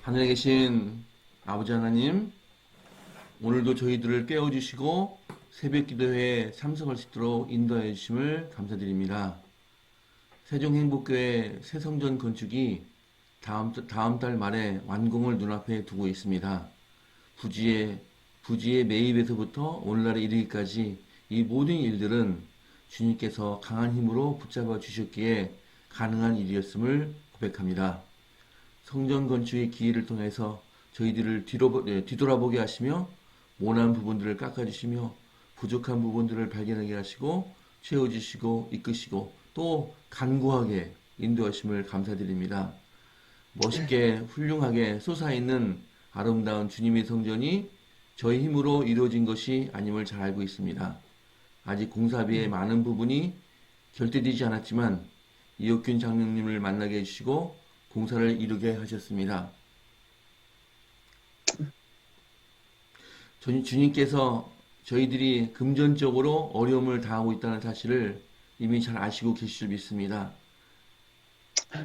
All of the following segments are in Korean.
하늘에 계신 아버지 하나님, 오늘도 저희들을 깨워주시고 새벽 기도회에 참석할 수 있도록 인도해 주심을 감사드립니다. 세종행복교회 새성전 건축이 다음 달 말에 완공을 눈앞에 두고 있습니다. 부지의 매입에서부터 오늘날에 이르기까지 이 모든 일들은 주님께서 강한 힘으로 붙잡아 주셨기에 가능한 일이었음을 고백합니다. 성전 건축의 기회를 통해서 저희들을 뒤돌아보게 하시며 모난 부분들을 깎아주시며 부족한 부분들을 발견하게 하시고 채워주시고 이끄시고 또 간구하게 인도하심을 감사드립니다. 멋있게 훌륭하게 솟아있는 아름다운 주님의 성전이 저희 힘으로 이루어진 것이 아님을 잘 알고 있습니다. 아직 공사비의 많은 부분이 결대되지 않았지만 이옥균 장로님을 만나게 해주시고 공사를 이루게 하셨습니다. 주님께서 저희들이 금전적으로 어려움을 당하고 있다는 사실을 이미 잘 아시고 계실 줄 믿습니다.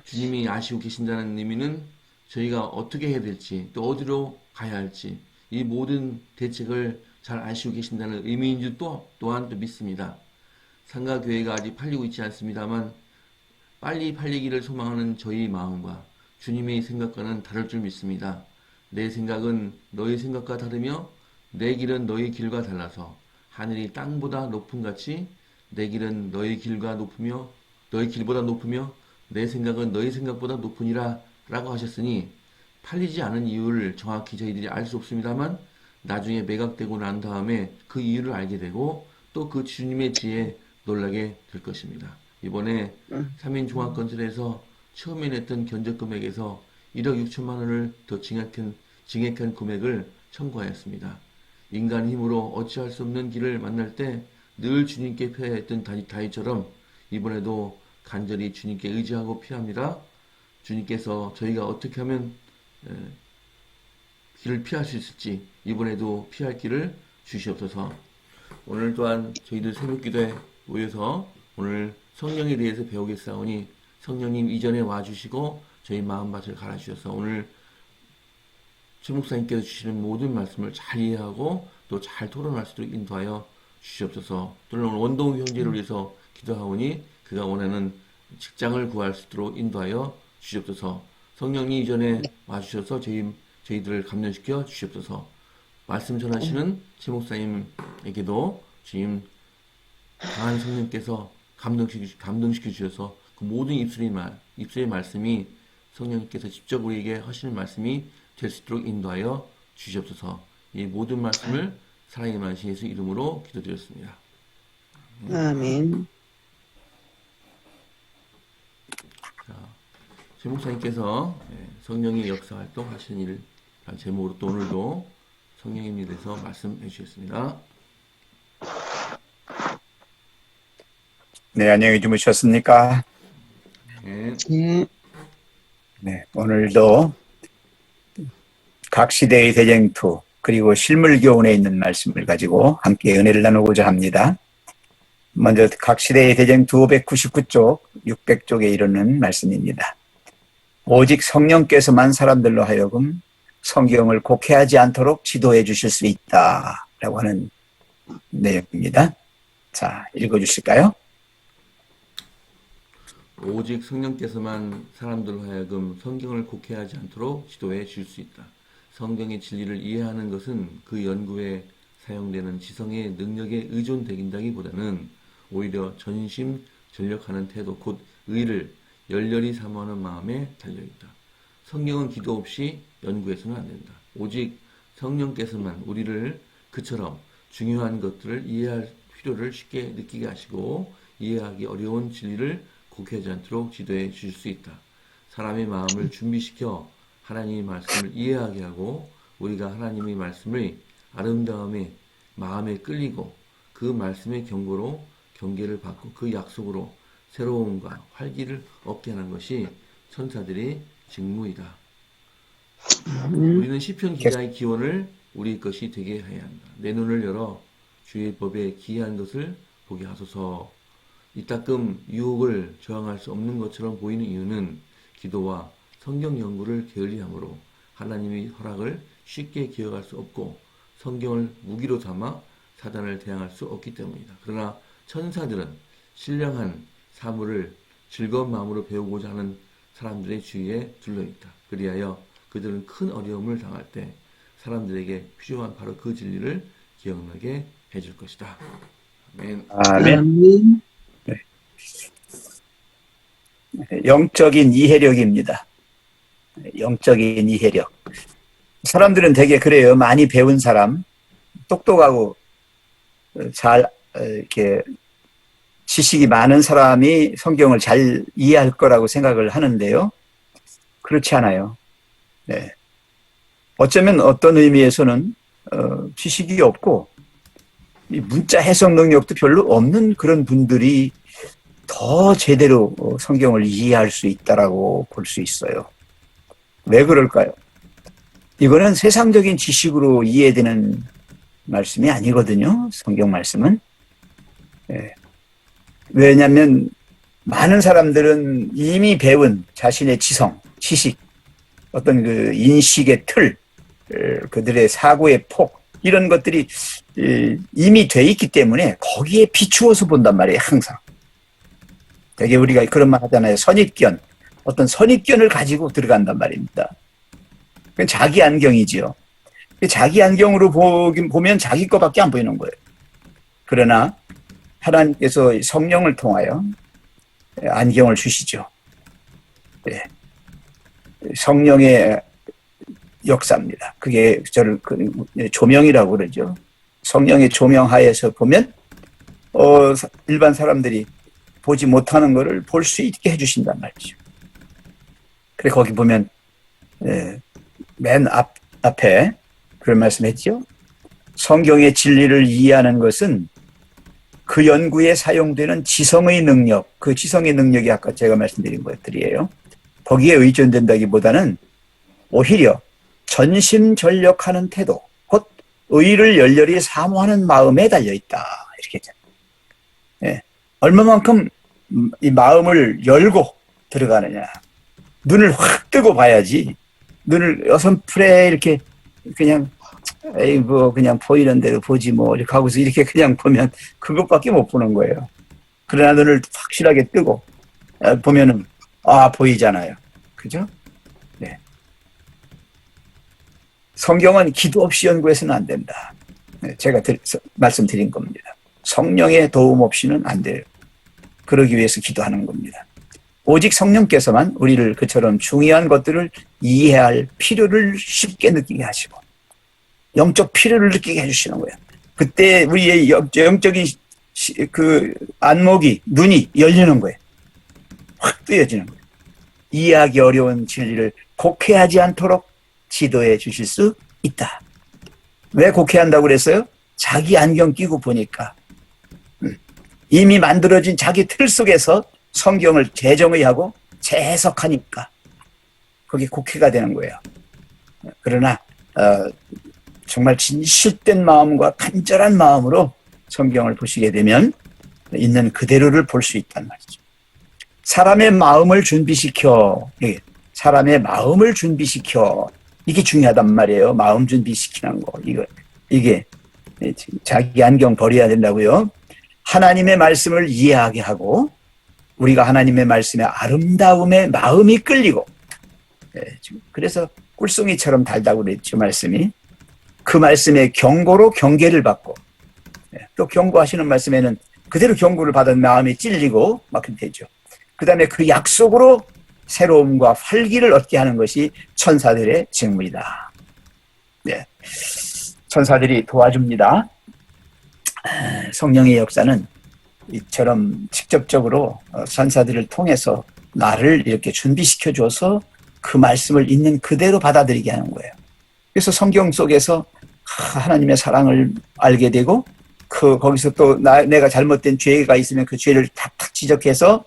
주님이 아시고 계신다는 의미는 저희가 어떻게 해야 될지 또 어디로 가야 할지 이 모든 대책을 잘 아시고 계신다는 의미인 줄 또한 또 믿습니다. 상가교회가 아직 팔리고 있지 않습니다만 빨리 팔리기를 소망하는 저희 마음과 주님의 생각과는 다를 줄 믿습니다. 내 생각은 너의 생각과 다르며 내 길은 너의 길과 달라서 하늘이 땅보다 높음 같이 내 길은 너의 길과 높으며 너의 길보다 높으며 내 생각은 너의 생각보다 높으니라 라고 하셨으니 팔리지 않은 이유를 정확히 저희들이 알 수 없습니다만 나중에 매각되고 난 다음에 그 이유를 알게 되고 또 그 주님의 지혜에 놀라게 될 것입니다. 이번에 3인 종합건설에서 처음에 냈던 견적금액에서 1억 6천만 원을 더 증액한 금액을 청구하였습니다. 인간 힘으로 어찌할 수 없는 길을 만날 때 늘 주님께 피하였던 다윗처럼 이번에도 간절히 주님께 의지하고 피합니다. 주님께서 저희가 어떻게 하면 길을 피할 수 있을지 이번에도 피할 길을 주시옵소서. 오늘 또한 저희들 새벽기도에 모여서 오늘 성령에 대해서 배우겠사오니 성령님 이전에 와주시고 저희 마음밭을 갈아주셔서 오늘 최 목사님께서 주시는 모든 말씀을 잘 이해하고 또 잘 토론할 수 있도록 인도하여 주시옵소서. 또는 오늘 원동 형제를 위해서 기도하오니 그가 원하는 직장을 구할 수 있도록 인도하여 주시옵소서. 성령님 이전에 와주셔서 저희들을 감련시켜 주시옵소서. 말씀 전하시는 최 목사님에게도 주님 강한 성령께서 감동시켜 주셔서 그 모든 입술의 말씀이 성령님께서 직접 우리에게 하시는 말씀이 될 수 있도록 인도하여 주시옵소서. 이 모든 말씀을 사랑의 만신 예수 이름으로 기도드렸습니다. 아멘. 자, 최 목사님께서 성령의 역사 활동 하시는 일 제목으로 또 오늘도 성령님에 대해서 말씀해 주셨습니다. 네, 안녕히 주무셨습니까? 네. 예. 네, 오늘도 각 시대의 대쟁투 그리고 실물교훈에 있는 말씀을 가지고 함께 은혜를 나누고자 합니다. 먼저 각 시대의 대쟁투 599쪽, 600쪽에 이르는 말씀입니다. 오직 성령께서만 사람들로 하여금 성경을 곡해하지 않도록 지도해 주실 수 있다 라고 하는 내용입니다. 자, 읽어주실까요? 오직 성령께서만 사람들로 하여금 성경을 곡해하지 않도록 지도해 줄 수 있다. 성경의 진리를 이해하는 것은 그 연구에 사용되는 지성의 능력에 의존되긴다기보다는 오히려 전심전력하는 태도 곧 의를 열렬히 사모하는 마음에 달려있다. 성경은 기도 없이 연구해서는 안 된다. 오직 성령께서만 우리를 그처럼 중요한 것들을 이해할 필요를 쉽게 느끼게 하시고 이해하기 어려운 진리를 곡해하지 않도록 지도해 주실 수 있다. 사람의 마음을 준비시켜 하나님의 말씀을 이해하게 하고 우리가 하나님의 말씀의 아름다움에 마음에 끌리고 그 말씀의 경계를 받고 그 약속으로 새로움과 활기를 얻게 하는 것이 천사들의 직무이다. 우리는 시편 기자의 기원을 우리 것이 되게 해야 한다. 내 눈을 열어 주의 법에 기이한 것을 보게 하소서. 이따금 유혹을 저항할 수 없는 것처럼 보이는 이유는 기도와 성경 연구를 게을리함으로 하나님의 허락을 쉽게 기억할 수 없고 성경을 무기로 삼아 사단을 대항할 수 없기 때문이다. 그러나 천사들은 신령한 사물을 즐거운 마음으로 배우고자 하는 사람들의 주위에 둘러있다. 그리하여 그들은 큰 어려움을 당할 때 사람들에게 필요한 바로 그 진리를 기억나게 해줄 것이다. 아멘. 아멘. 아멘. 영적인 이해력입니다. 영적인 이해력. 사람들은 되게 그래요. 많이 배운 사람, 똑똑하고 잘 이렇게 지식이 많은 사람이 성경을 잘 이해할 거라고 생각을 하는데요. 그렇지 않아요. 네. 어쩌면 어떤 의미에서는 지식이 없고 이 문자 해석 능력도 별로 없는 그런 분들이 더 제대로 성경을 이해할 수 있다라고 볼 수 있어요. 왜 그럴까요? 이거는 세상적인 지식으로 이해되는 말씀이 아니거든요. 성경 말씀은. 네. 왜냐하면 많은 사람들은 이미 배운 자신의 지성, 지식, 어떤 그 인식의 틀, 그들의 사고의 폭, 이런 것들이 이미 돼 있기 때문에 거기에 비추어서 본단 말이에요. 항상. 되게 우리가 그런 말 하잖아요. 선입견. 어떤 선입견을 가지고 들어간단 말입니다. 그건 자기 안경이지요. 자기 안경으로 보면 자기 거밖에 안 보이는 거예요. 그러나 하나님께서 성령을 통하여 안경을 주시죠. 네. 성령의 역사입니다. 그게 저를 조명이라고 그러죠. 성령의 조명 하에서 보면 일반 사람들이 보지 못하는 것을 볼 수 있게 해주신단 말이죠. 그래 거기 보면 맨 앞에 그런 말씀했죠. 성경의 진리를 이해하는 것은 그 연구에 사용되는 지성의 능력, 그 지성의 능력이 아까 제가 말씀드린 것들이에요. 거기에 의존된다기보다는 오히려 전심전력하는 태도, 곧 의를 열렬히 사모하는 마음에 달려있다. 이렇게. 예. 얼마만큼 이 마음을 열고 들어가느냐. 눈을 확 뜨고 봐야지. 눈을 어선풀에 이렇게 그냥 에이 뭐 그냥 보이는 대로 보지 뭐 이렇게 하고서 이렇게 그냥 보면 그것밖에 못 보는 거예요. 그러나 눈을 확실하게 뜨고 보면은 보이잖아요. 그죠? 네. 성경은 기도 없이 연구해서는 안 된다. 제가 말씀드린 겁니다. 성령의 도움 없이는 안 돼요. 그러기 위해서 기도하는 겁니다. 오직 성령께서만 우리를 그처럼 중요한 것들을 이해할 필요를 쉽게 느끼게 하시고 영적 필요를 느끼게 해주시는 거예요. 그때 우리의 영적인 그 안목이, 눈이 열리는 거예요. 확 뜨여지는 거예요. 이해하기 어려운 진리를 곡해하지 않도록 지도해 주실 수 있다. 왜 곡해한다고 그랬어요? 자기 안경 끼고 보니까 이미 만들어진 자기 틀 속에서 성경을 재정의하고 재해석하니까 그게 곡해가 되는 거예요. 그러나 정말 진실된 마음과 간절한 마음으로 성경을 보시게 되면 있는 그대로를 볼 수 있단 말이죠. 사람의 마음을 준비시켜, 사람의 마음을 준비시켜, 이게 중요하단 말이에요. 마음 준비시키는 거. 이게 자기 안경 버려야 된다고요. 하나님의 말씀을 이해하게 하고 우리가 하나님의 말씀의 아름다움에 마음이 끌리고 그래서 꿀송이처럼 달다고 그랬죠. 말씀이. 그 말씀의 경고로 경계를 받고 또 경고하시는 말씀에는 그대로 경고를 받은 마음이 찔리고 막 되죠. 그 다음에 그 약속으로 새로움과 활기를 얻게 하는 것이 천사들의 직무이다. 네. 천사들이 도와줍니다. 성령의 역사는 이처럼 직접적으로 천사들을 통해서 나를 이렇게 준비시켜줘서 그 말씀을 있는 그대로 받아들이게 하는 거예요. 그래서 성경 속에서 하나님의 사랑을 알게 되고 거기서 또 내가 잘못된 죄가 있으면 그 죄를 탁탁 지적해서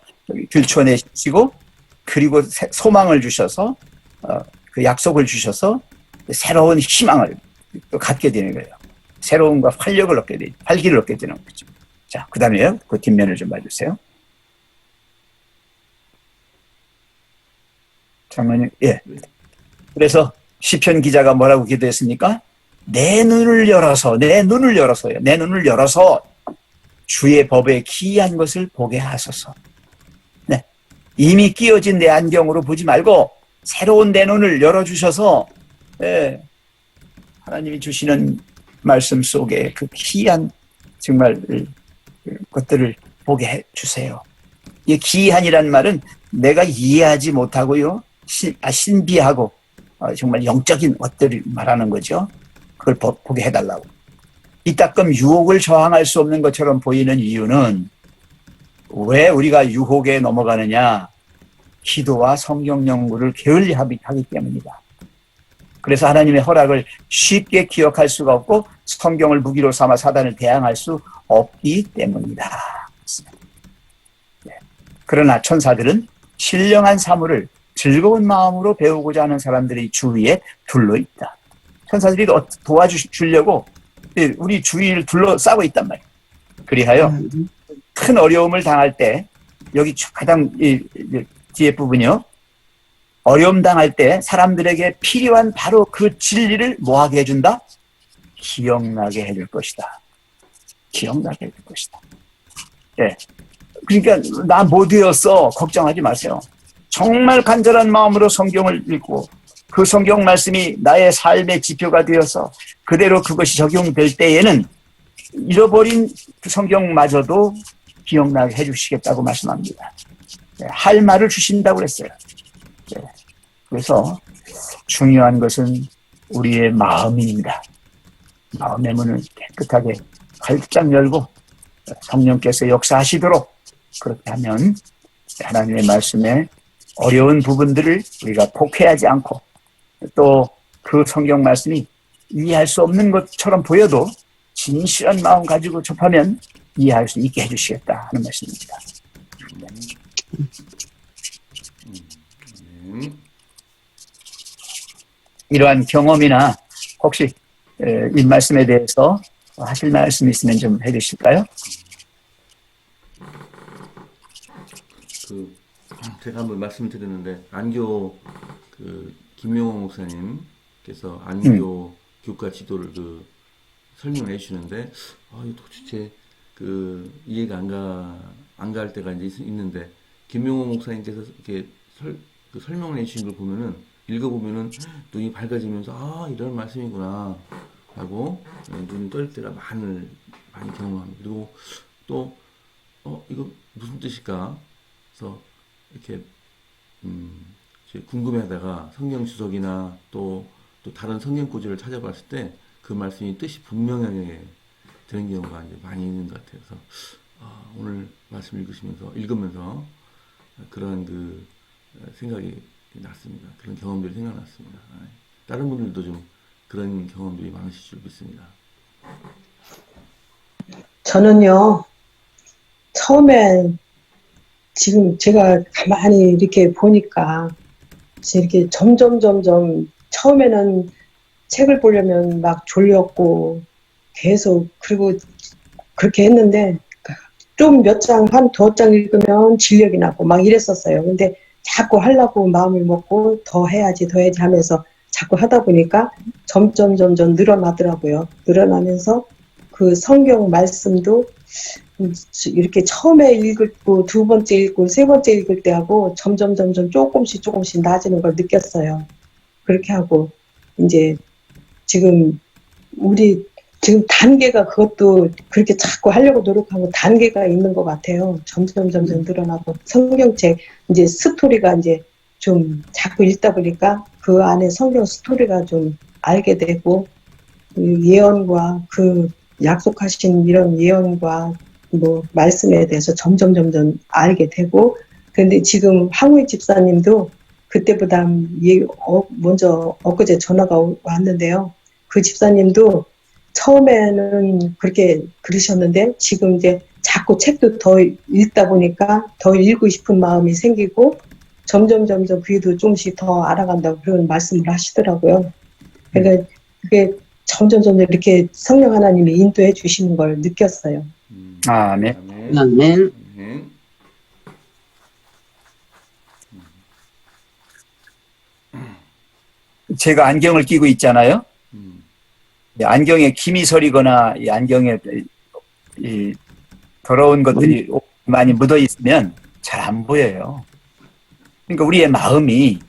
들춰내시고 그리고 소망을 주셔서 그 약속을 주셔서 새로운 희망을 또 갖게 되는 거예요. 새로움과 활력을 얻게 되죠. 활기를 얻게 되는 거죠. 자, 그 다음에 그 뒷면을 좀 봐주세요. 장로님, 예. 그래서 시편 기자가 뭐라고 기도했습니까? 내 눈을 열어서요. 내 눈을 열어서 주의 법에 기이한 것을 보게 하소서. 네. 이미 끼어진 내 안경으로 보지 말고 새로운 내 눈을 열어주셔서 네. 하나님이 주시는 말씀 속에 그 기이한 정말 것들을 보게 해주세요. 이 기이한이라는 말은 내가 이해하지 못하고요. 신비하고 정말 영적인 것들을 말하는 거죠. 그걸 보게 해달라고. 이따금 유혹을 저항할 수 없는 것처럼 보이는 이유는 왜 우리가 유혹에 넘어가느냐? 기도와 성경 연구를 게을리하기 때문이다. 그래서 하나님의 허락을 쉽게 기억할 수가 없고 성경을 무기로 삼아 사단을 대항할 수 없기 때문이다. 그러나 천사들은 신령한 사물을 즐거운 마음으로 배우고자 하는 사람들이 주위에 둘러 있다. 천사들이 도와주려고 우리 주위를 둘러싸고 있단 말이에요. 그리하여 큰 어려움을 당할 때 여기 가장 뒤에 부분이요. 어려움 당할 때 사람들에게 필요한 바로 그 진리를 뭐하게 해준다? 기억나게 해줄 것이다. 기억나게 해줄 것이다. 네. 그러니까 나 못 외웠어. 걱정하지 마세요. 정말 간절한 마음으로 성경을 읽고 그 성경 말씀이 나의 삶의 지표가 되어서 그대로 그것이 적용될 때에는 잃어버린 그 성경마저도 기억나게 해주시겠다고 말씀합니다. 네, 할 말을 주신다고 그랬어요. 네, 그래서 중요한 것은 우리의 마음입니다. 마음의 문을 깨끗하게 활짝 열고 성령께서 역사하시도록 그렇게 하면 하나님의 말씀에 어려운 부분들을 우리가 폭회하지 않고 또 그 성경 말씀이 이해할 수 없는 것처럼 보여도 진실한 마음 가지고 접하면 이해할 수 있게 해주시겠다 하는 말씀입니다. 이러한 경험이나 혹시 이 말씀에 대해서 하실 말씀 있으면 좀 해주실까요? 제가 한번 말씀드렸는데 안교 김용호 목사님께서 안교 교과 지도를 설명해 주시는데 이거 도대체 이해가 안 갈 때가 이제 있는데 김용호 목사님께서 이렇게 설명을 해 주신 걸 보면은 읽어보면은 눈이 밝아지면서 이런 말씀이구나 하고 눈이 떨 때가 많이 경험합니다. 그리고 또 이거 무슨 뜻일까? 그래서 이렇게 궁금해하다가 성경 주석이나 또 다른 성경 구절을 찾아봤을 때 그 말씀이 뜻이 분명하게 되는 경우가 이제 많이 있는 것 같아요. 그래서 오늘 말씀 읽으면서 그런 생각이 났습니다. 그런 경험들이 생각났습니다. 다른 분들도 좀 그런 경험들이 많으실 줄 믿습니다. 저는요, 처음에 지금 제가 가만히 이렇게 보니까 이렇게 점점 처음에는 책을 보려면 막 졸렸고 계속 그리고 그렇게 했는데 좀 몇 장, 한 두어 장 읽으면 진력이 나고 막 이랬었어요. 근데 자꾸 하려고 마음을 먹고 더 해야지 하면서 자꾸 하다 보니까 점점 늘어나더라고요. 늘어나면서 그 성경 말씀도 이렇게 처음에 읽고 두 번째 읽고 세 번째 읽을 때하고 점점 조금씩 나아지는 걸 느꼈어요. 그렇게 하고 이제 지금 단계가 그것도 그렇게 자꾸 하려고 노력하고 단계가 있는 것 같아요. 점점 늘어나고 성경책 이제 스토리가 이제 좀 자꾸 읽다 보니까 그 안에 성경 스토리가 좀 알게 되고 그 예언과 그 약속하신 이런 예언과 뭐 말씀에 대해서 점점 알게 되고 그런데 지금 황우희 집사님도 그때보다 먼저 엊그제 전화가 왔는데요. 그 집사님도 처음에는 그렇게 그러셨는데 지금 이제 자꾸 책도 더 읽다 보니까 더 읽고 싶은 마음이 생기고 점점 그래도 조금씩 더 알아간다고 그런 말씀을 하시더라고요. 그러니까 그게 점점 이렇게 성령 하나님이 인도해 주시는 걸 느꼈어요. 아멘. 아멘. 제가 안경을 끼고 있잖아요. 음. 이 안경에 김이 서리거나 이 안경에 이 더러운 것들이 많이 묻어 있으면 잘 안 보여요. 그러니까 우리의 마음이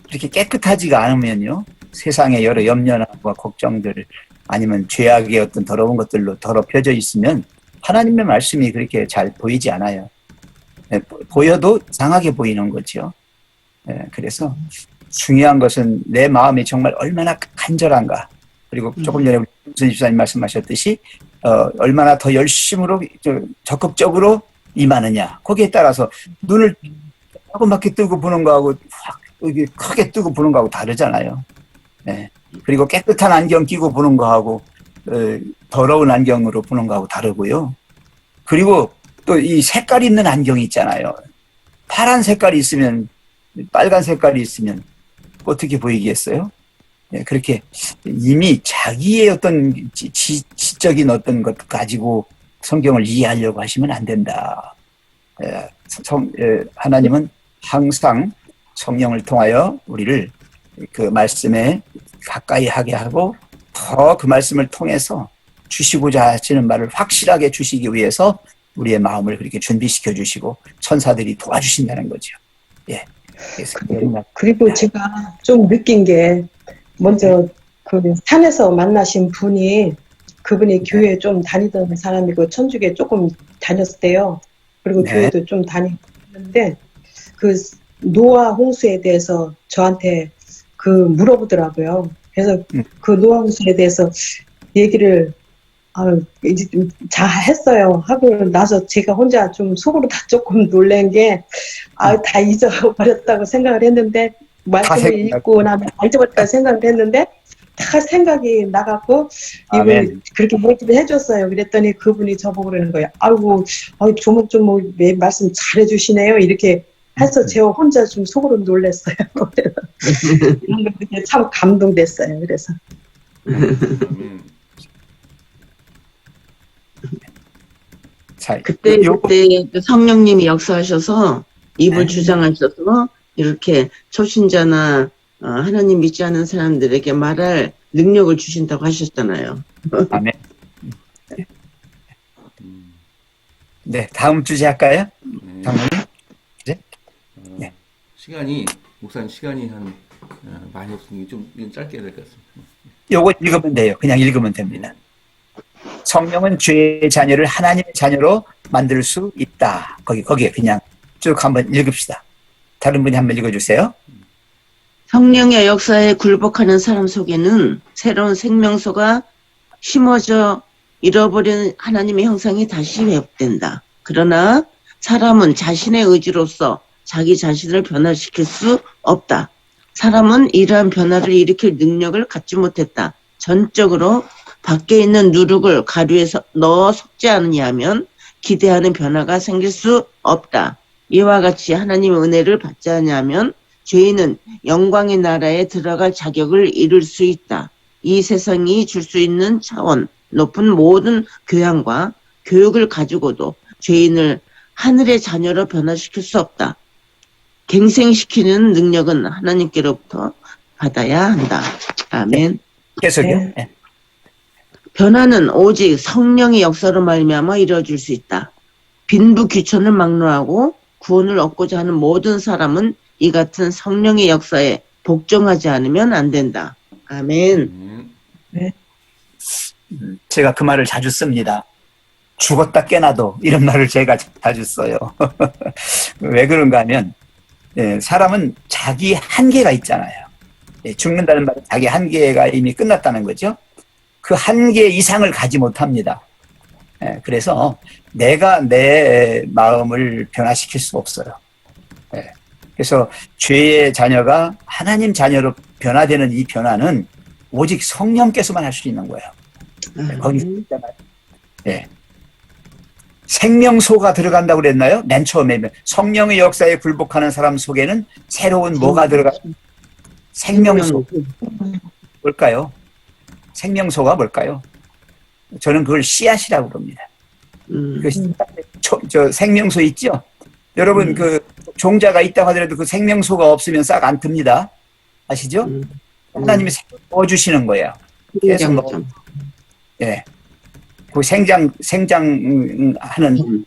그렇게 깨끗하지가 않으면요, 세상에 여러 염려나 걱정들 아니면 죄악의 어떤 더러운 것들로 더럽혀져 있으면 하나님의 말씀이 그렇게 잘 보이지 않아요. 보여도 이상하게 보이는 거죠. 그래서 중요한 것은 내 마음이 정말 얼마나 간절한가. 그리고 조금 전에 무슨 집사님 말씀하셨듯이 얼마나 더 열심으로 적극적으로 임하느냐. 거기에 따라서 눈을 조그맣게 뜨고 보는 거하고 확 크게 뜨고 보는 거하고 다르잖아요. 네. 그리고 깨끗한 안경 끼고 보는 거하고 더러운 안경으로 보는 거하고 다르고요. 그리고 또 이 색깔 있는 안경이 있잖아요. 파란 색깔이 있으면, 빨간 색깔이 있으면 어떻게 보이겠어요? 네, 그렇게 이미 자기의 어떤 지적인 어떤 것 가지고 성경을 이해하려고 하시면 안 된다. 하나님은 항상 성령을 통하여 우리를 그 말씀에 가까이 하게 하고 더 그 말씀을 통해서 주시고자 하시는 말을 확실하게 주시기 위해서 우리의 마음을 그렇게 준비시켜 주시고 천사들이 도와주신다는 거죠. 예. 그리고 제가 좀 느낀 게 먼저 그 산에서 만나신 분이 그분이 교회에 좀 다니던 사람이고 천주교에 조금 다녔대요. 그리고 네. 교회도 좀 다니는데 그 노아 홍수에 대해서 저한테 그 물어보더라고요. 그래서 그 노아 홍수에 대해서 얘기를 이제 다 했어요. 하고 나서 제가 혼자 좀 속으로 다 조금 놀란 게 다 잊어버렸다고 생각을 했는데 말씀을 읽고 나면 잊어버렸다고 생각을 했는데 다 생각이 나갖고 이걸 그렇게 얘기를 해줬어요. 그랬더니 그분이 저보고 그러는 거예요. 아이고 조목조목 말씀 잘해주시네요. 이렇게 해서 제가 혼자 좀 속으로 놀랐어요. 이런 거 참 감동됐어요. 그래서. 그때 성령님이 역사하셔서 입을 주장하셔서 이렇게 초신자나 하나님 믿지 않는 사람들에게 말할 능력을 주신다고 하셨잖아요. 아멘. 네, 다음 주제 할까요? 장로님? 네. 시간이 목사님 시간이 많이 없으니 좀 짧게 해야 될 것 같습니다. 요거 읽으면 돼요. 그냥 읽으면 됩니다. 성령은 죄의 자녀를 하나님의 자녀로 만들 수 있다. 거기에 그냥 쭉 한번 읽읍시다. 다른 분이 한번 읽어주세요. 성령의 역사에 굴복하는 사람 속에는 새로운 생명소가 심어져 잃어버린 하나님의 형상이 다시 회복된다. 그러나 사람은 자신의 의지로서 자기 자신을 변화시킬 수 없다. 사람은 이러한 변화를 일으킬 능력을 갖지 못했다. 전적으로 밖에 있는 누룩을 가루에 넣어 섞지 않느냐 하면 기대하는 변화가 생길 수 없다. 이와 같이 하나님의 은혜를 받지 않냐면 죄인은 영광의 나라에 들어갈 자격을 잃을 수 있다. 이 세상이 줄 수 있는 차원 높은 모든 교양과 교육을 가지고도 죄인을 하늘의 자녀로 변화시킬 수 없다. 갱생시키는 능력은 하나님께로부터 받아야 한다. 아멘. 계속요. 네. 변화는 오직 성령의 역사로 말미암아 이루어질 수 있다. 빈부 귀천을 막론하고 구원을 얻고자 하는 모든 사람은 이 같은 성령의 역사에 복종하지 않으면 안 된다. 아멘. 네. 제가 그 말을 자주 씁니다. 죽었다 깨나도 이런 말을 제가 자주 써요. 왜 그런가 하면 사람은 자기 한계가 있잖아요. 죽는다는 말은 자기 한계가 이미 끝났다는 거죠. 그 한계 이상을 가지 못합니다. 그래서 내가 내 마음을 변화시킬 수 없어요. 그래서 죄의 자녀가 하나님 자녀로 변화되는 이 변화는 오직 성령께서만 할 수 있는 거예요. 거기 생명소가 들어간다고 그랬나요? 맨 처음에 성령의 역사에 굴복하는 사람 속에는 새로운 뭐가 들어가? 생명소. 뭘까요? 생명소가 뭘까요? 저는 그걸 씨앗이라고 봅니다. 저 생명소 있죠? 여러분 그 종자가 있다고 하더라도 그 생명소가 없으면 싹 안 틉니다. 아시죠? 하나님이 넣어주시는 거예요. 계속 넣어. 성장점. 예. 그 생장하는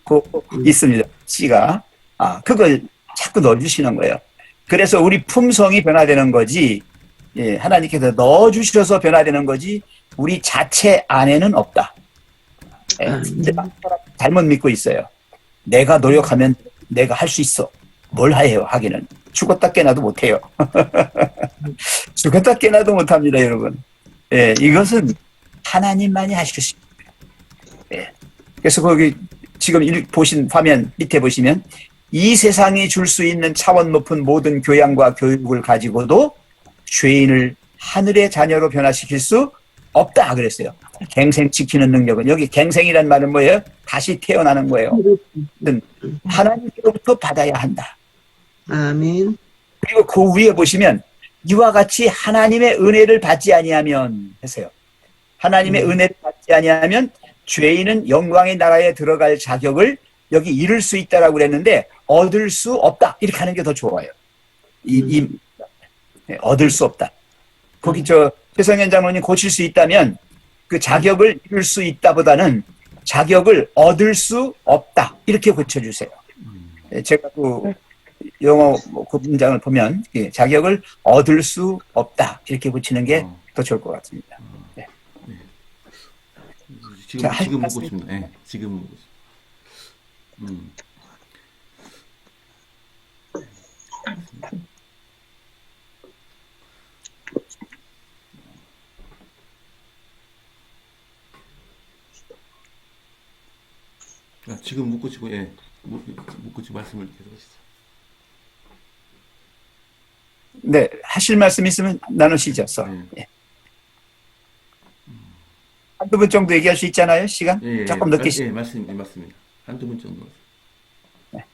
그 있습니다. 씨가. 그걸 자꾸 넣어주시는 거예요. 그래서 우리 품성이 변화되는 거지, 예, 하나님께서 넣어주셔서 변화되는 거지, 우리 자체 안에는 없다. 예, 근데 많은 사람 잘못 믿고 있어요. 내가 노력하면 내가 할 수 있어. 뭘 해요, 하기는. 죽었다 깨나도 못해요. 죽었다 깨나도 못합니다, 여러분. 예, 이것은 하나님만이 하실 수 있어요. 예. 그래서 거기 지금 보신 화면 밑에 보시면 이 세상이 줄 수 있는 차원 높은 모든 교양과 교육을 가지고도 죄인을 하늘의 자녀로 변화시킬 수 없다 그랬어요. 갱생시키는 능력은, 여기 갱생이란 말은 뭐예요? 다시 태어나는 거예요. 하나님께로부터 받아야 한다. 아멘. 그리고 그 위에 보시면 이와 같이 하나님의 은혜를 받지 아니하면 했어요. 하나님의 은혜를 받지 아니하면 죄인은 영광의 나라에 들어갈 자격을 여기 이룰 수 있다라고 그랬는데 얻을 수 없다 이렇게 하는 게 더 좋아요. 얻을 수 없다. 거기 최성현 장로님 고칠 수 있다면 그 자격을 이룰 수 있다보다는 자격을 얻을 수 없다 이렇게 고쳐주세요. 제가 그 영어 그 문장을 보면 자격을 얻을 수 없다 이렇게 고치는 게 더 좋을 것 같습니다. 네. 지금 묻고 있습니다. 네, 지금 묻고 있습니다. 지금 묻고 치고, 예, 묻고 치고 말씀을 계속하시죠. 네, 하실 말씀 있으면 나누시죠. 예. 한두 분 정도 얘기할 수 있잖아요, 시간? 예, 조금 늦게 예, 맞습니다. 한두 분 정도. 네.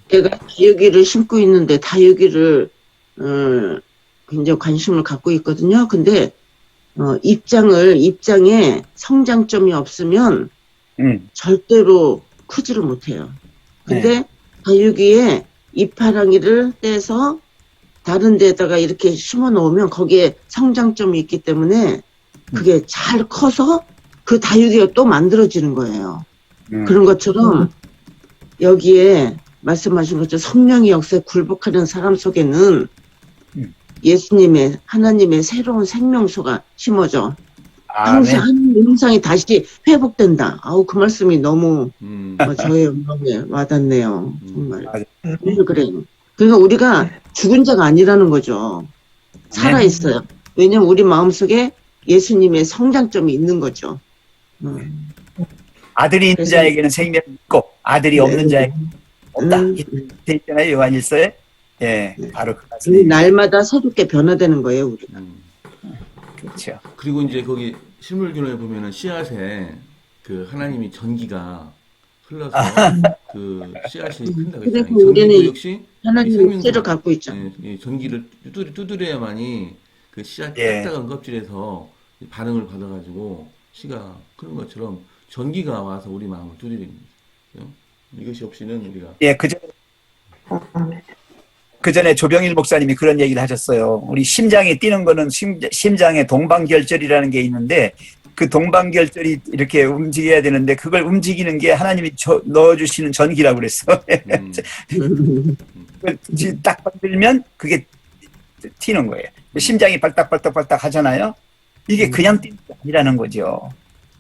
제가 다육이를 심고 있는데 다육이를 굉장히 관심을 갖고 있거든요. 근데 입장에 성장점이 없으면 절대로 크지를 못해요. 근데 다육이에 잎파랑이를 떼서 다른 데다가 이렇게 심어 놓으면 거기에 성장점이 있기 때문에 그게 잘 커서 그 다육이가 또 만들어지는 거예요. 그런 것처럼 여기에 말씀하신 것처럼 성령의 역사에 굴복하는 사람 속에는 예수님의 하나님의 새로운 생명소가 심어져 항상 하나님의 형상이 다시 회복된다. 아우 그 말씀이 너무 저의 마음에 와닿네요. 정말. 그래요. 그러니까 우리가 죽은 자가 아니라는 거죠. 살아있어요. 왜냐면 우리 마음속에 예수님의 성장점이 있는 거죠. 아들이 있는 자에게는 생명이 있고 아들이 없는 자에게는 없다. 돼 있잖아요, 요한일서에. 예, 바로 그 말씀입니다. 날마다 새롭게 변화되는 거예요, 우리가. 그렇죠. 그리고 이제 거기 실물교를 보면은 씨앗에 그 하나님이 전기가 흘러서 그 씨앗이 큰다 그랬잖아요. 그리고 우리는 전기도 역시 하나님의 씨를 갖고 있죠. 예, 전기를 두드려야만이 그 씨앗 예. 딱딱한 껍질에서 반응을 받아가지고 씨가 크는 것처럼 전기가 와서 우리 마음을 두드리는 거죠. 이것이 없이는 우리가 예, 그 전에 조병일 목사님이 그런 얘기를 하셨어요. 우리 심장이 뛰는 거는 심장의 동방결절이라는 게 있는데 그 동방결절이 이렇게 움직여야 되는데 그걸 움직이는 게 하나님이 넣어주시는 전기라고 그랬어. 딱 건들면 그게 튀는 거예요. 심장이 발딱발딱발딱 하잖아요. 이게 그냥 뛰는 게 아니라는 거죠.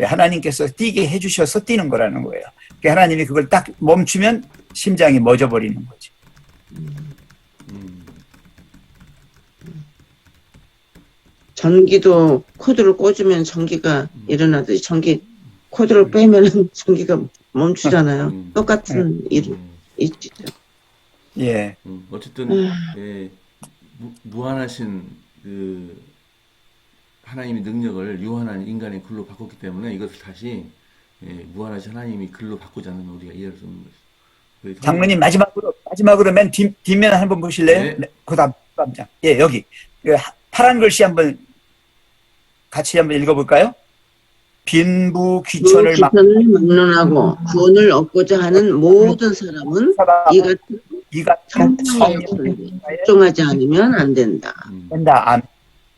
하나님께서 뛰게 해주셔서 뛰는 거라는 거예요. 하나님이 그걸 딱 멈추면 심장이 멎어버리는 거죠. 전기도 코드를 꽂으면 전기가 일어나듯이 코드를 빼면 전기가 멈추잖아요. 똑같은 일이 있죠. 예. 어쨌든 예, 무한하신 그 하나님의 능력을 유한한 인간의 글로 바꿨기 때문에 이것을 다시 무한하신 하나님이 글로 바꾸지 않으면 우리가 이해할 수 없는 것이죠. 장로님 마지막으로 맨 뒷면 한번 보실래요? 네. 그다음 장. 예, 여기 파란 글씨 한번 같이 한번 읽어볼까요? 빈부 귀천을 막론하고 구원을 얻고자 하는 모든 사람은 이 같은 이 같은 성령의 역사에 복종하지 않으면 안 된다. 된다.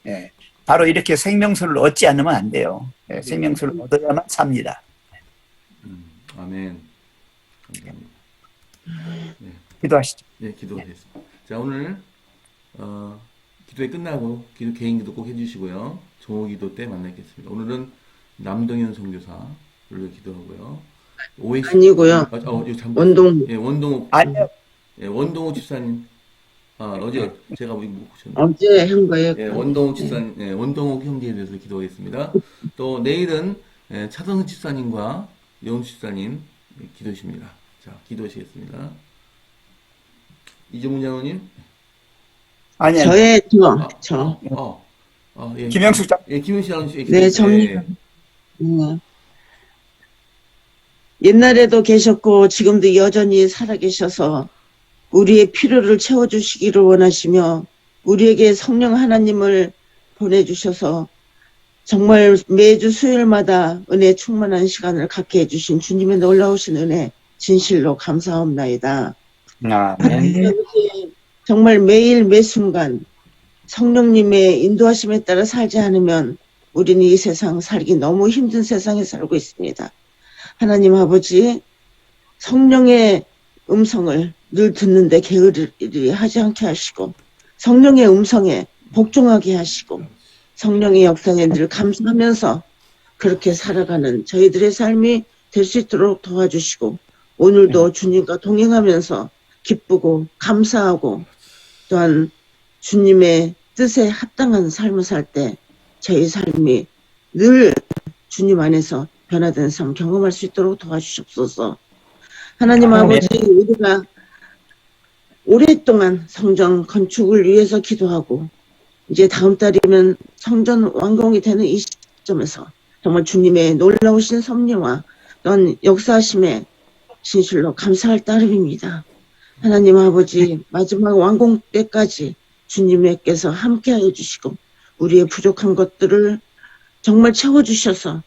예. 바로 이렇게 생명수를 얻지 않으면 안 돼요. 예, 생명수를 얻어야만 삽니다. 아멘. 감사합니다. 네. 기도하시죠. 네, 기도하겠습니다. 자, 오늘 기도회 끝나고 개인 기도 꼭 해주시고요. 종호 기도 때 만나겠습니다. 오늘은 남동현 선교사를 기도하고요. 아니고요. 원동. 예, 원동욱. 아니요. 예, 원동욱 집사님. 어제 제가 뭐 보셨나요? 어제 한 거예요. 예, 원동욱 집사님, 예, 원동욱 형제에 대해서 기도하겠습니다. 또 내일은 차성수 집사님과 영수 집사님 기도십니다. 자, 기도하시겠습니다. 이종문 장로님. 아니요. 예, 김영숙 장. 예, 김영숙 장로님. 네, 정리. 옛날에도 계셨고 지금도 여전히 살아계셔서 우리의 필요를 채워주시기를 원하시며 우리에게 성령 하나님을 보내주셔서 정말 매주 수요일마다 은혜 충만한 시간을 갖게 해주신 주님의 놀라우신 은혜 진실로 감사합나이다. 아멘. 정말 매일 매순간 성령님의 인도하심에 따라 살지 않으면 우리는 이 세상 살기 너무 힘든 세상에 살고 있습니다. 하나님 아버지, 성령의 음성을 늘 듣는데 게으르리 하지 않게 하시고 성령의 음성에 복종하게 하시고 성령의 역사에 늘 감사하면서 그렇게 살아가는 저희들의 삶이 될 수 있도록 도와주시고 오늘도 주님과 동행하면서 기쁘고 감사하고 또한 주님의 뜻에 합당한 삶을 살 때 저희 삶이 늘 주님 안에서 변화된 삶 경험할 수 있도록 도와주시옵소서. 하나님 아버지, 우리가 오랫동안 성전 건축을 위해서 기도하고 이제 다음 달이면 성전 완공이 되는 이 시점에서 정말 주님의 놀라우신 섭리와 또한 역사하심에 진실로 감사할 따름입니다. 하나님 아버지, 마지막 완공 때까지 주님께서 함께하여 주시고 우리의 부족한 것들을 정말 채워주셔서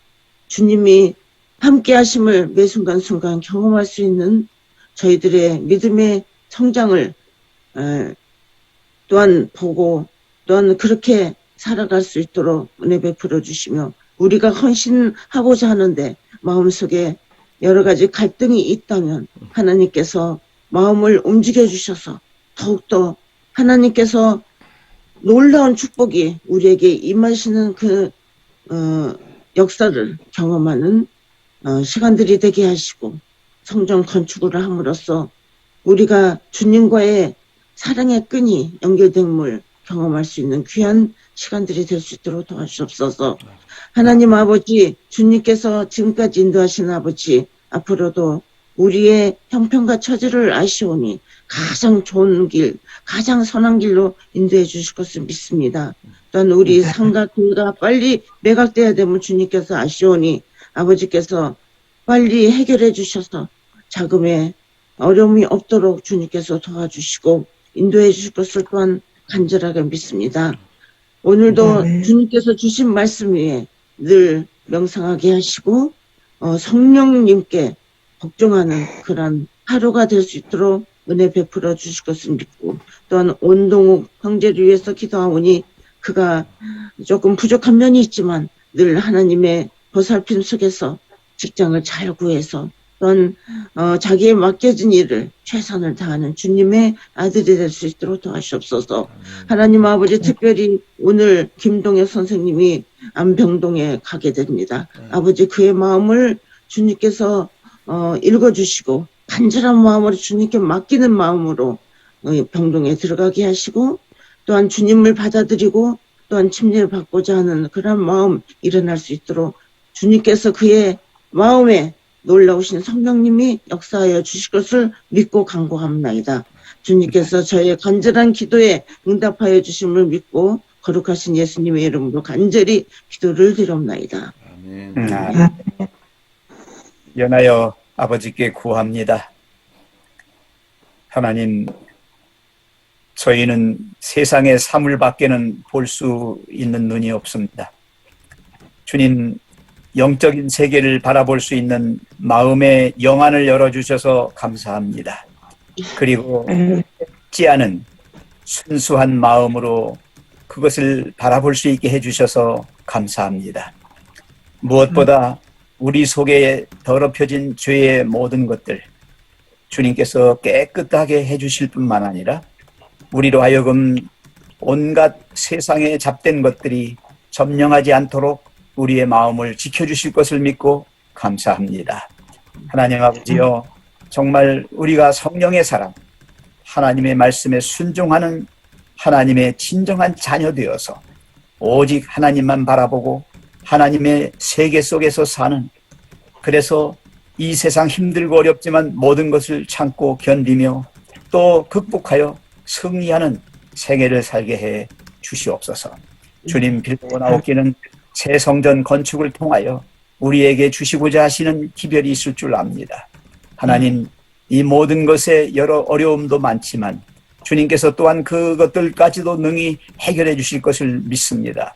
주님이 함께하심을 매 순간순간 경험할 수 있는 저희들의 믿음의 성장을 또한 보고 또한 그렇게 살아갈 수 있도록 은혜 베풀어 주시며 우리가 헌신하고자 하는데 마음속에 여러 가지 갈등이 있다면 하나님께서 마음을 움직여 주셔서 더욱더 하나님께서 놀라운 축복이 우리에게 임하시는 그 역사를 경험하는 시간들이 되게 하시고 성전 건축을 함으로써 우리가 주님과의 사랑의 끈이 연결됨을 경험할 수 있는 귀한 시간들이 될 수 있도록 도와주옵소서. 하나님 아버지, 주님께서 지금까지 인도하신 아버지, 앞으로도 우리의 형편과 처지를 아시오니 가장 좋은 길, 가장 선한 길로 인도해 주실 것을 믿습니다. 또한 우리 상가 교회가 빨리 매각돼야 되면 주님께서 아시오니 아버지께서 빨리 해결해 주셔서 자금에 어려움이 없도록 주님께서 도와주시고 인도해 주실 것을 또한 간절하게 믿습니다. 오늘도 주님께서 주신 말씀 위에 늘 명상하게 하시고 성령님께 복종하는 그런 하루가 될 수 있도록 은혜 베풀어 주실 것을 믿고 또한 온동욱 형제를 위해서 기도하오니 그가 조금 부족한 면이 있지만 늘 하나님의 보살핌 속에서 직장을 잘 구해서 또한 자기의 맡겨진 일을 최선을 다하는 주님의 아들이 될 수 있도록 도와주옵소서. 하나님 아버지, 특별히 오늘 김동혁 선생님이 안병동에 가게 됩니다. 아버지, 그의 마음을 주님께서 읽어주시고 간절한 마음으로 주님께 맡기는 마음으로 병동에 들어가게 하시고 또한 주님을 받아들이고 또한 침례를 받고자 하는 그런 마음 일어날 수 있도록 주님께서 그의 마음에 놀라우신 성령님이 역사하여 주실 것을 믿고 간구합니다. 주님께서 저의 간절한 기도에 응답하여 주심을 믿고 거룩하신 예수님의 이름으로 간절히 기도를 드립니다. 아멘. 연하여 아버지께 구합니다. 하나님, 저희는 세상의 사물밖에는 볼 수 있는 눈이 없습니다. 주님, 영적인 세계를 바라볼 수 있는 마음의 영안을 열어주셔서 감사합니다. 그리고 지 않은 순수한 마음으로 그것을 바라볼 수 있게 해주셔서 감사합니다. 무엇보다 우리 속에 더럽혀진 죄의 모든 것들 주님께서 깨끗하게 해주실 뿐만 아니라 우리로 하여금 온갖 세상에 잡된 것들이 점령하지 않도록 우리의 마음을 지켜주실 것을 믿고 감사합니다. 하나님 아버지여, 정말 우리가 성령의 사람, 하나님의 말씀에 순종하는 하나님의 진정한 자녀 되어서 오직 하나님만 바라보고 하나님의 세계 속에서 사는, 그래서 이 세상 힘들고 어렵지만 모든 것을 참고 견디며 또 극복하여 승리하는 생애를 살게 해 주시옵소서. 주님, 빌고 나오기는 새 성전 건축을 통하여 우리에게 주시고자 하시는 기별이 있을 줄 압니다. 하나님, 이 모든 것에 여러 어려움도 많지만 주님께서 또한 그것들까지도 능히 해결해 주실 것을 믿습니다.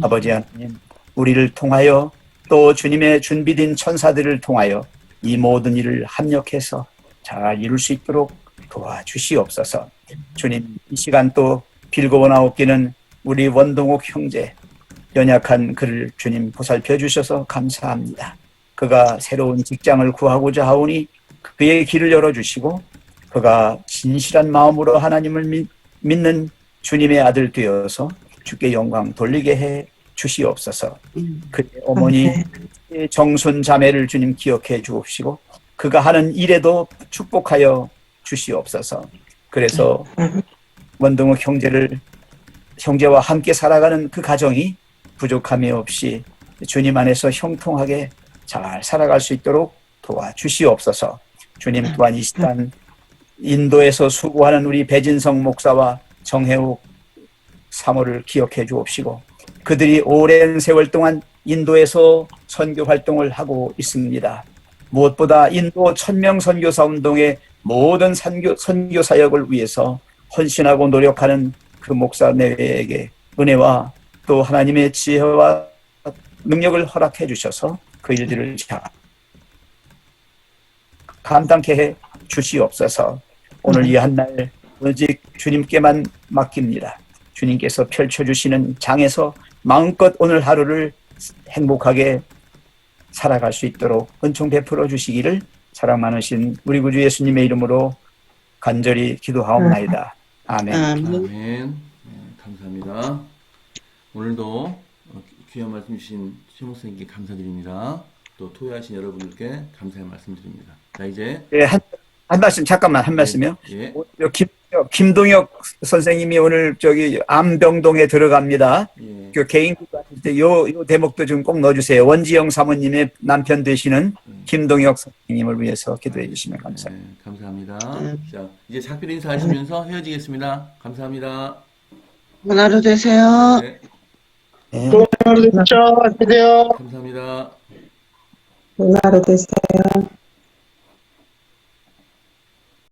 아버지 하나님, 우리를 통하여 또 주님의 준비된 천사들을 통하여 이 모든 일을 합력해서 잘 이룰 수 있도록 도와주시옵소서. 주님, 이 시간 또 빌고 나오기는 우리 원동욱 형제, 연약한 그를 주님 보살펴 주셔서 감사합니다. 그가 새로운 직장을 구하고자 하오니 그의 길을 열어주시고 그가 진실한 마음으로 하나님을 믿는 주님의 아들 되어서 주께 영광 돌리게 해 주시옵소서. 그의 어머니 정순 자매를 주님 기억해 주옵시고 그가 하는 일에도 축복하여 주시옵소서. 그래서 원동욱 형제와 함께 살아가는 그 가정이 부족함이 없이 주님 안에서 형통하게 잘 살아갈 수 있도록 도와주시옵소서. 주님 또한 이 시간 인도에서 수고하는 우리 배진성 목사와 정혜욱 사모를 기억해 주옵시고 그들이 오랜 세월 동안 인도에서 선교 활동을 하고 있습니다. 무엇보다 인도 1000명 선교사 운동의 모든 선교 사역을 위해서 헌신하고 노력하는 그 목사 내외에게 은혜와 또 하나님의 지혜와 능력을 허락해 주셔서 그 일들을 잘 감당케 해 주시옵소서. 오늘 이 한 날 오직 주님께만 맡깁니다. 주님께서 펼쳐주시는 장에서 마음껏 오늘 하루를 행복하게 살아갈 수 있도록 은총 베풀어 주시기를 사랑 많으신 우리 구주 예수님의 이름으로 간절히 기도하옵나이다. 아멘. 아멘. 네, 감사합니다. 오늘도 귀한 말씀 주신 최 목사님께 감사드립니다. 또 토요하신 여러분들께 감사의 말씀드립니다. 자, 이제 네, 한 말씀 잠깐만 한 말씀이요. 예. 김동혁 선생님이 오늘 저기 암병동에 들어갑니다. 예. 그 개인 요 대목도 좀 꼭 넣어주세요. 원지영 사모님의 남편 되시는 김동혁 선생님을 위해서 기도해 주시면 감사합니다. 네, 감사합니다. 자, 이제 작별 인사하시면서 헤어지겠습니다. 감사합니다. 좋은 하루 되세요. 네, 네. 안녕하세요. 감사합니다. 좋은 하루 되세요.